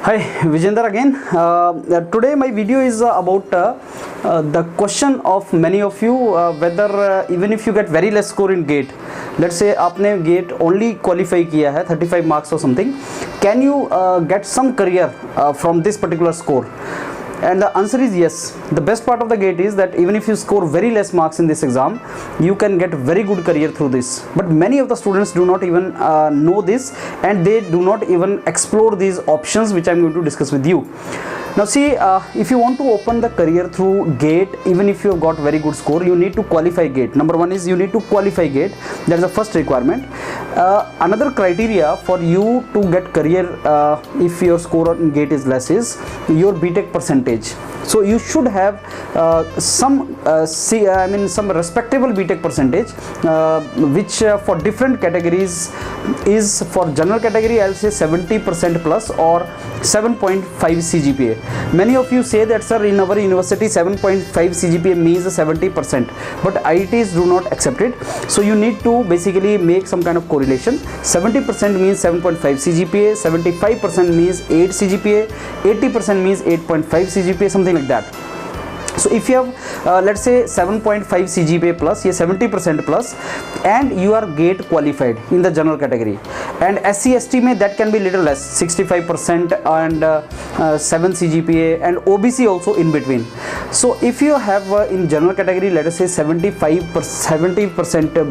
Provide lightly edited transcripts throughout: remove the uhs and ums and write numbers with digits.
Hi, Vijender again. Today my video is about the question of many of you whether even if you get very less score in GATE, let's say आपने GATE only qualify किया है 35 marks or something, can you get some career from this particular score? And the answer is yes. The best part of the GATE is that even if you score very less marks in this exam, you can get very good career through this. But many of the students do not even know this, and they do not even explore these options which I am going to discuss with you. Now see, if you want to open the career through GATE, even if you have got very good score, you need to qualify GATE. Number one is you need to qualify GATE. That is the first requirement. Another criteria for you to get career if your score in GATE is less is your BTech percentage. So you should have some respectable BTech percentage, which for different categories is, for general category I'll say 70% plus or 7.5 CGPA. Many of you say that, sir, in our university 7.5 CGPA means 70%, but IITs do not accept it. So you need to basically make some kind of correlation. 70% means 7.5 CGPA, 75% means 8 CGPA, 80% means 8.5 CGPA, something like that. So if you have let's say 7.5 CGPA plus, ये 70% plus, and you are GATE qualified in the general category, and SC ST में that can be little less, 65% and 7 CGPA, and OBC also in between. So if you have in general category, let us say 70%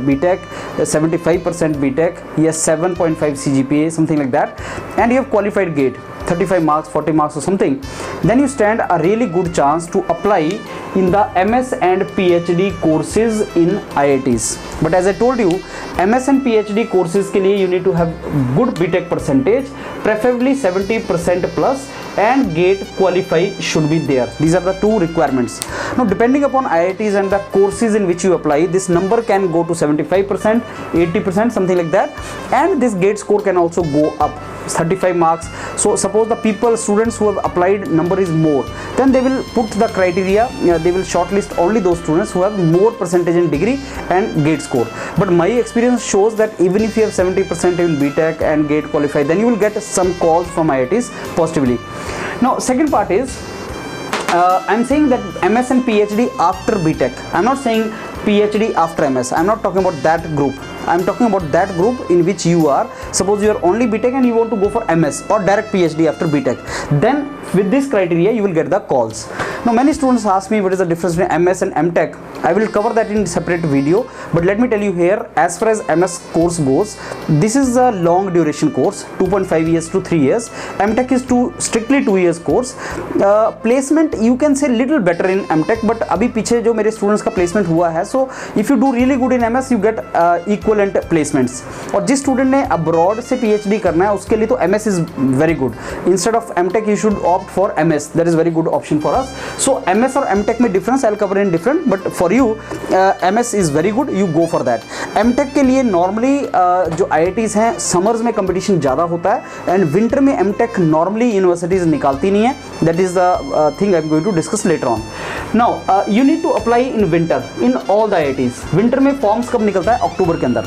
BTech, 75% BTech, yes, 7.5 CGPA, something like that, and you have qualified GATE 35 marks, 40 marks or something, then you stand a really good chance to apply in the MS and PhD courses in IITs. But as I told you, MS and PhD courses के लिए you need to have good BTech percentage, preferably 70% plus, and GATE qualify should be there. These are the two requirements. Now depending upon IITs and the courses in which you apply, this number can go to 75%, 80%, something like that, and this GATE score can also go up 35 marks. So suppose the students who have applied number is more, then they will put the criteria, they will shortlist only those students who have more percentage in degree and GATE score. But my experience shows that even if you have 70% in BTech and GATE qualify, then you will get some calls from IITs positively. Now second part is I'm saying that MS and PhD after BTech. I'm not saying PhD after MS. I'm not talking about that group. I'm talking about that group in which you are. Suppose you are only BTech and you want to go for MS or direct PhD after BTech. Then with this criteria you will get the calls. Now many students ask me what is the difference between MS and MTech. I will cover that in separate video, but let me tell you here, as far as MS course goes, this is a long duration course, 2.5 years to 3 years. MTech is strictly 2 years course. Placement you can say little better in MTech, but अभी पीछे जो मेरे students का placement हुआ है, so if you do really good in MS you get equivalent placements. और जिस student ने abroad से PhD करना है उसके लिए तो MS is very good. Instead of MTech you should opt for MS. That is very good option for us. So MS और MTech में difference I'll cover in different, but for you MS is very good, you go for that. MTech के लिए normally जो IITs हैं summers में competition ज़्यादा होता है, and winter में MTech normally universities निकालती नहीं है. That is the thing I'm going to discuss later on. Now you need to apply in winter in all the IITs. Winter में forms कब निकलता है? अक्टूबर के अंदर.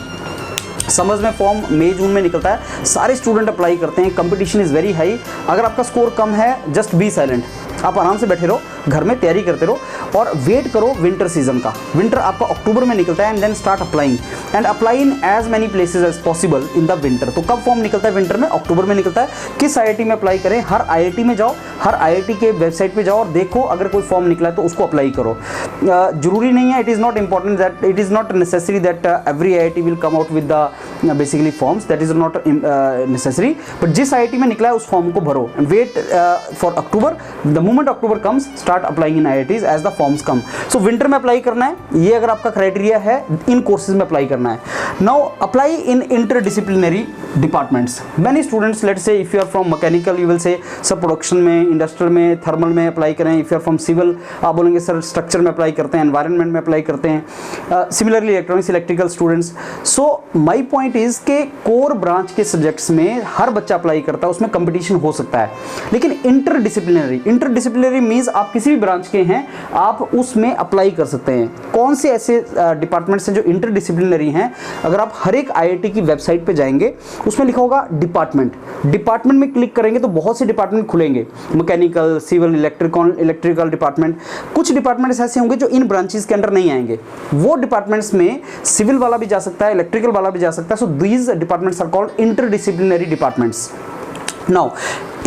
समर्स में फॉर्म मई जून में निकलता है. सारे स्टूडेंट अप्लाई करते हैं. Competition is very high. अगर आपका स्कोर कम है, जस्ट बी साइलेंट. आप आराम से बैठे रहो, घर में तैयारी करते रहो और वेट करो विंटर सीजन का. विंटर आपका अक्टूबर में निकलता है, and then start applying and apply in as many places as possible in the winter. तो कब फॉर्म निकलता है? विंटर में, अक्टूबर में निकलता है. किस IIT में अप्लाई करें? हर IIT में जाओ, हर IIT के वेबसाइट पे जाओ और देखो अगर कोई फॉर्म निकला है तो उसको अप्लाई करो. जरूरी नहीं है, it is not important that, it is not necessary that every IIT will come out with the basically forms. That is not necessary. But जिस IIT में निकला है उस फॉर्म को भरो and wait for October. The moment October comes, start applying in IITs as the forms come. So winter में apply करना है, ये अगर आपका क्राइटेरिया है, इन कोर्सेज में अप्लाई करना है. Now apply in interdisciplinary departments. Many students, let's say if you are from mechanical you will say सब प्रोडक्शन में, इंडस्ट्रियल में, थर्मल में अप्लाई करें. If you are from civil आप बोलेंगे सर स्ट्रक्चर में अप्लाई करते हैं, एनवायरनमेंट में अप्लाई करते हैं. Similarly electronics, electrical students. So my point is के कोर ब्रांच के सब्जेक्ट्स में हर बच्चा अप्लाई करता है, उसमें कंपटीशन हो सकता है. लेकिन इंटरडिसिप्लिनरी मीन्स आप किसी भी ब्रांच के हैं, आप उसमें अप्लाई कर सकते हैं. कौन से ऐसे डिपार्टमेंट्स हैं जो इंटरडिसिप्लिनरी हैं? अगर आप हर एक IIT की वेबसाइट पे जाएंगे, उसमें लिखा होगा डिपार्टमेंट में क्लिक करेंगे तो बहुत से डिपार्टमेंट खुलेंगे, मैकेनिकल, सिविल, इलेक्ट्रिकल डिपार्टमेंट। कुछ डिपार्टमेंट्स ऐसे होंगे जो इन ब्रांचेस के अंडर नहीं आएंगे, वो डिपार्टमेंट्स में सिविल वाला भी जा सकता है, इलेक्ट्रिकल वाला भी जा सकता है। So these departments are called interdisciplinary departments. Now,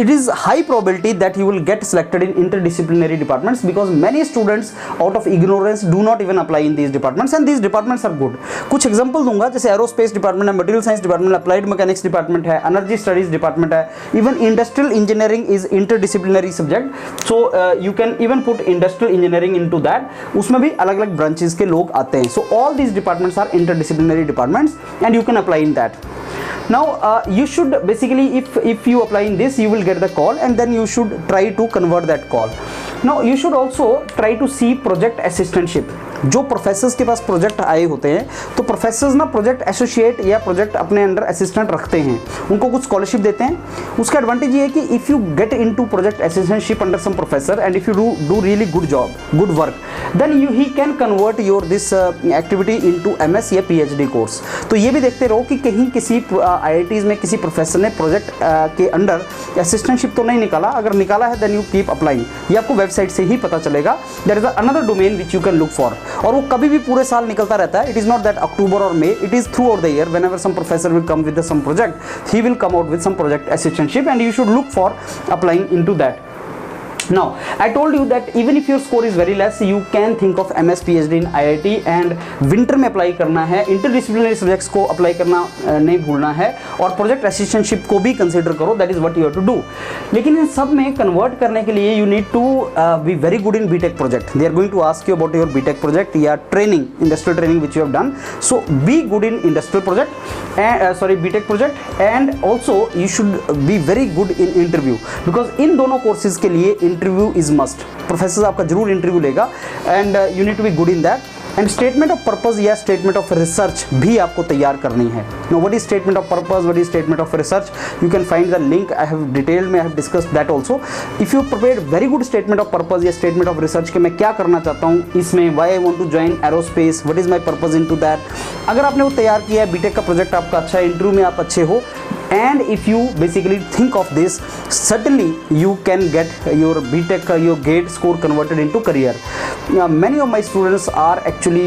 it is high probability that you will get selected in interdisciplinary departments because many students out of ignorance do not even apply in these departments, and these departments are good. कुछ example दूंगा, जैसे aerospace department है, material science department, applied mechanics department है, energy studies department है, even industrial engineering is interdisciplinary subject, so you can even put industrial engineering into that. उसमें भी अलग अलग ब्रांचेस के लोग आते हैं। So all these departments are interdisciplinary departments and you can apply in that. Now you should basically, if you apply in this, you will get the call and then you should try to convert that call. Now you should also try to see project assistantship। जो professors के पास project आए होते हैं, तो professors ना project associate या project अपने under assistant रखते हैं, उनको कुछ स्कॉलरशिप देते हैं। उसका एडवांटेज ये है कि if you get into project assistantship under some professor and if you do really good job, good work, then he can convert your this activity into MS या PhD कोर्स। तो ये भी देखते रहो कि कहीं किसी IITs में किसी प्रोफेसर ने प्रोजेक्ट के अंडर असिस्टेंटशिप तो नहीं निकाला। अगर निकाला है देन यू कीप अप्लाइंग, ये आपको वेबसाइट से ही पता चलेगा। That is another domain which you can look for, और वो कभी भी पूरे साल निकलता रहता है। It is not that October और मई, it is throughout the year. Whenever some professor will come with some project, he will come out with some project assistantship and you should look for applying into that. Now, I told you that even if your score is very less, you can think of MS PhD in IIT and winter में apply करना है। Interdisciplinary subjects को apply करना नहीं भूलना है, और project assistantship को भी कंसिडर करो। That is what you have to do. लेकिन इन सब में कन्वर्ट करने के लिए you need to be very good in BTech project. They are going to ask you about your BTech project या training, industrial training which you have done. So be good in industrial project, BTech project, and also you should be very good in interview, because in दोनों courses के लिए interview is must. Professor आपका जरूर interview लेगा and you need to be good in that. And statement of purpose या statement of research भी आपको तैयार करनी है। No, what is statement of purpose, what is statement of research, you can find the link. I have detail में I have discussed that also. If you prepared very good statement of purpose या statement of research के मैं क्या करना चाहता हूँ इसमें, why I want to join aerospace, what is my purpose into that, अगर आपने वो तैयार किया है, बीटेक का प्रोजेक्ट आपका अच्छा है, इंटरव्यू में आप अच्छे हो, and if you basically think of this, certainly you can get your BTech your GATE score converted into career. Many of my students are actually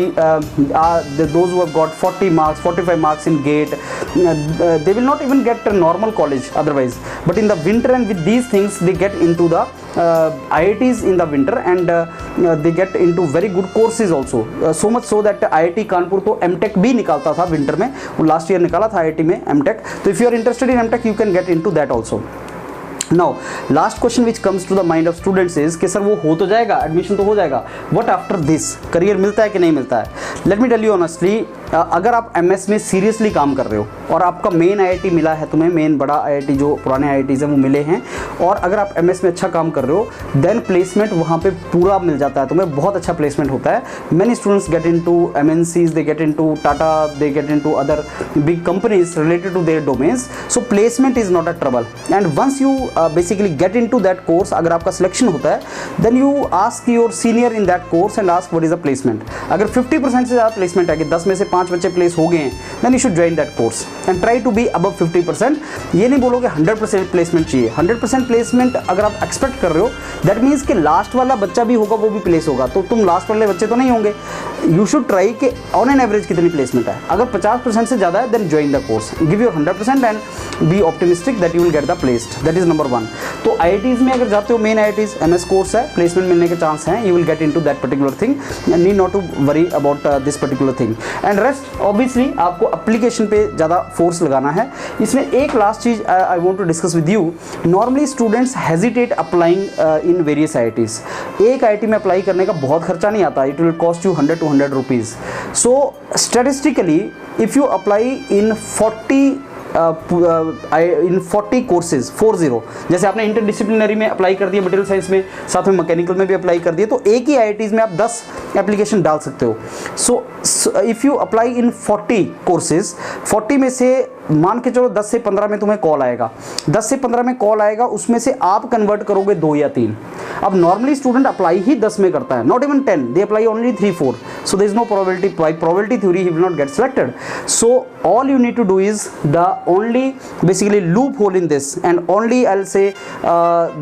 those who have got 40 marks, 45 marks in GATE, they will not even get a normal college otherwise, but in the winter and with these things they get into the IITs in the winter and they get into very good courses also, so much so that IIT Kanpur तो MTech भी निकालता था winter में, वो last year निकाला था IIT में MTech। तो if you are interested in MTech you can get into that also. Now, last question which comes to the mind of students is कि सर वो हो तो जाएगा, एडमिशन तो हो जाएगा, what after this, करियर मिलता है कि नहीं मिलता है? Let me tell you honestly, अगर आप MS में सीरियसली काम कर रहे हो और आपका मेन IIT मिला है तुम्हें, मेन बड़ा IIT जो पुराने IITs हैं वो मिले हैं, और अगर आप MS में अच्छा काम कर रहे हो देन प्लेसमेंट वहाँ पे पूरा मिल जाता है तुम्हें, बहुत अच्छा प्लेसमेंट होता है। Many students get into MNCs, they get into Tata, they get into other big companies related to their domains. So placement is not a trouble, and once you basically get into that course, अगर आपका selection होता है then you ask your senior in that course and ask what is the placement. अगर 50% से ज़्यादा placement है कि 10 में से 5 बच्चे प्लेस हो गए हैं, then you should join that course and try to be above 50%। ये नहीं बोलोगे 100% प्लेसमेंट चाहिए। 100% प्लेसमेंट अगर आप एक्सपेक्ट कर रहे हो दैट मीन्स कि लास्ट वाला बच्चा भी होगा वो भी प्लेस होगा, तो तुम लास्ट वाले बच्चे तो नहीं होंगे। यू शुड ट्राई कि ऑन एन एवरेज कितनी प्लेसमेंट है। अगर 50% से ज़्यादा है then join the course, give your 100% and be optimistic that you will get the placed. That is number 1। तो IITs में अगर जाते हो, मेन IITs MS कोर्स है, प्लेसमेंट मिलने के चांस हैं, you will get into that particular thing, need not to worry about this particular thing. And rest obviously आपको एप्लीकेशन पे ज़्यादा फोर्स लगाना है। इसमें एक लास्ट चीज़ I want to discuss with you. Normally students hesitate applying in various IITs। एक IIT में अप्लाई करने का बहुत खर्चा नहीं आता, it will cost you 100 to 100 rupees. So statistically if you apply in 40 in 40 courses 40, जैसे आपने इंटरडिसिप्लिनरी में अप्लाई कर दिया, मटेरियल साइंस में, साथ में मैकेनिकल में भी अप्लाई कर दिया, तो एक ही IITs में आप 10 एप्लीकेशन डाल सकते हो। So if you apply in 40 courses, 40 में से मान के चलो 10 से 15 में तुम्हें कॉल आएगा, 10 से 15 में कॉल आएगा, उसमें से आप कन्वर्ट करोगे 2 या 3। अब नॉर्मली स्टूडेंट अप्लाई ही 10 में करता है, not even 10, they apply only 3-4, so there is no probability, by probability theory he will not get selected. So all you need to do is the only basically loophole in this, and only I'll say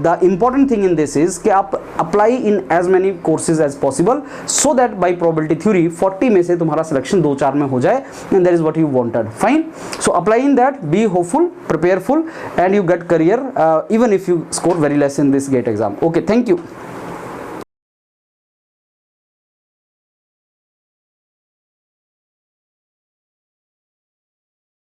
the important thing in this is कि आप apply in as many courses as possible so that by probability theory 40 में से तुम्हारा selection 2-4 में हो जाए, and that is what you wanted. Fine. So apply in that, be hopeful, prepare full, and you get career even if you score very less in this GATE exam. Okay, thank you.